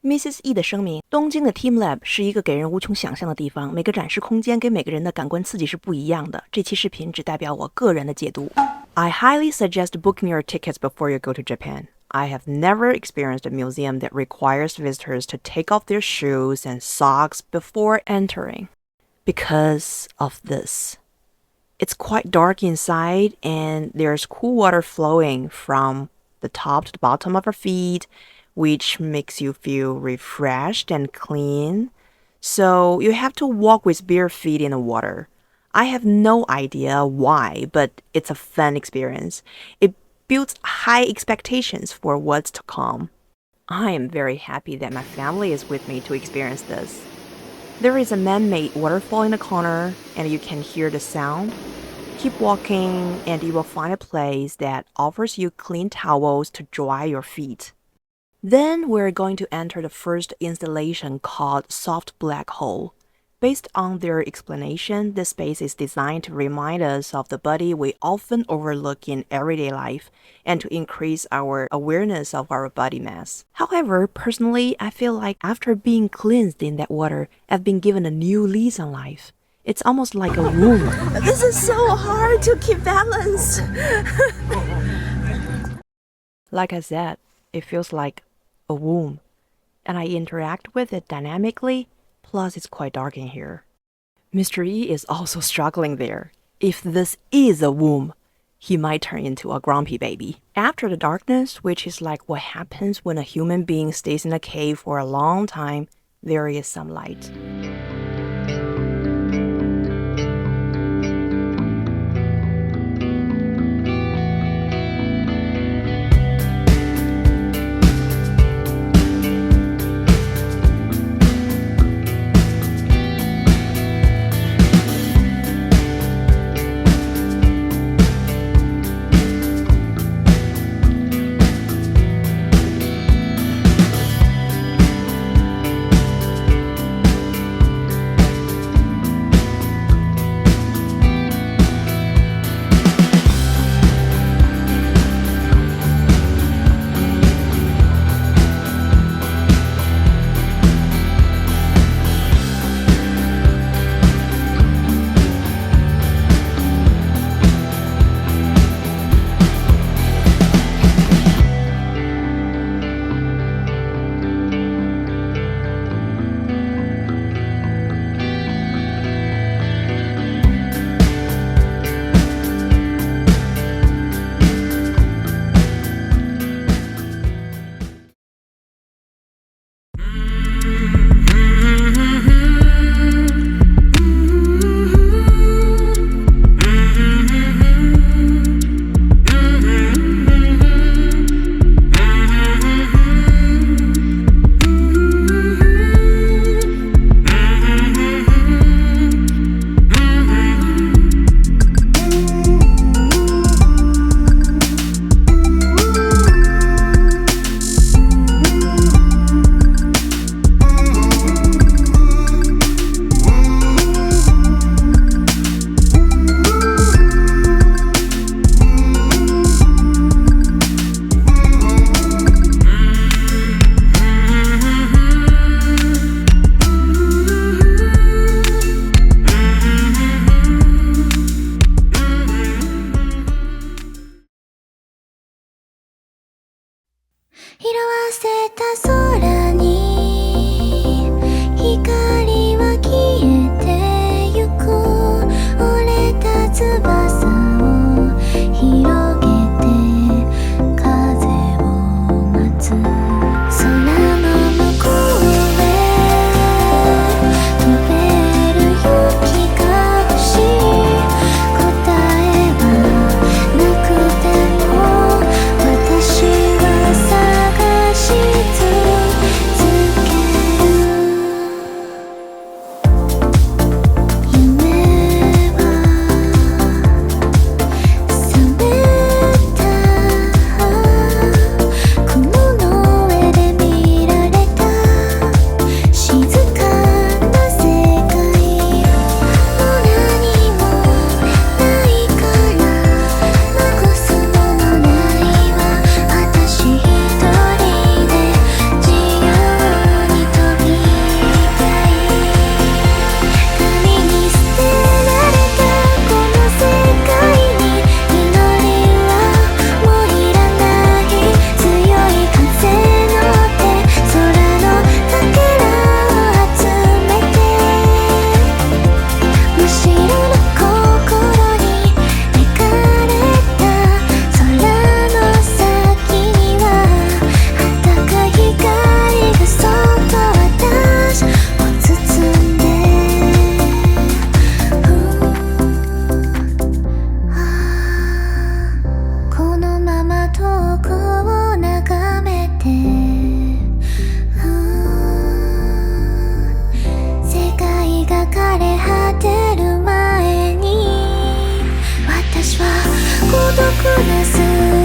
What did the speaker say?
Mrs. E 的声明：东京的 TeamLab 是一个给人无穷想象的地方，每个展示空间给每个人的感官刺激是不一样的。这期视频只代表我个人的解读。I highly suggest booking your tickets before you go to Japan. I have never experienced a museum that requires visitors to take off their shoes and socks before entering. Because of this. It's quite dark inside and there's cool water flowing from the top to the bottom of our feet, which makes you feel refreshed and clean. So you have to walk with bare feet in the water. I have no idea why, but it's a fun experience. It builds high expectations for what's to come. I am very happy that my family is with me to experience this. There is a man-made waterfall in the corner, and you can hear the sound. Keep walking, and you will find a place that offers you clean towels to dry your feet. Then we're going to enter the first installation called Soft Black Hole. Based on their explanation, this space is designed to remind us of the body we often overlook in everyday life and to increase our awareness of our body mass. However, personally, I feel like after being cleansed in that water, I've been given a new lease on life. It's almost like a womb. This is so hard to keep balanced. Like I said, it feels like a womb, and I interact with it dynamically, plus it's quite dark in here. Mr. E is also struggling there. If this is a womb, he might turn into a grumpy baby. After the darkness, which is like what happens when a human being stays in a cave for a long time, there is some light. かれ果てる前に私は孤独な姿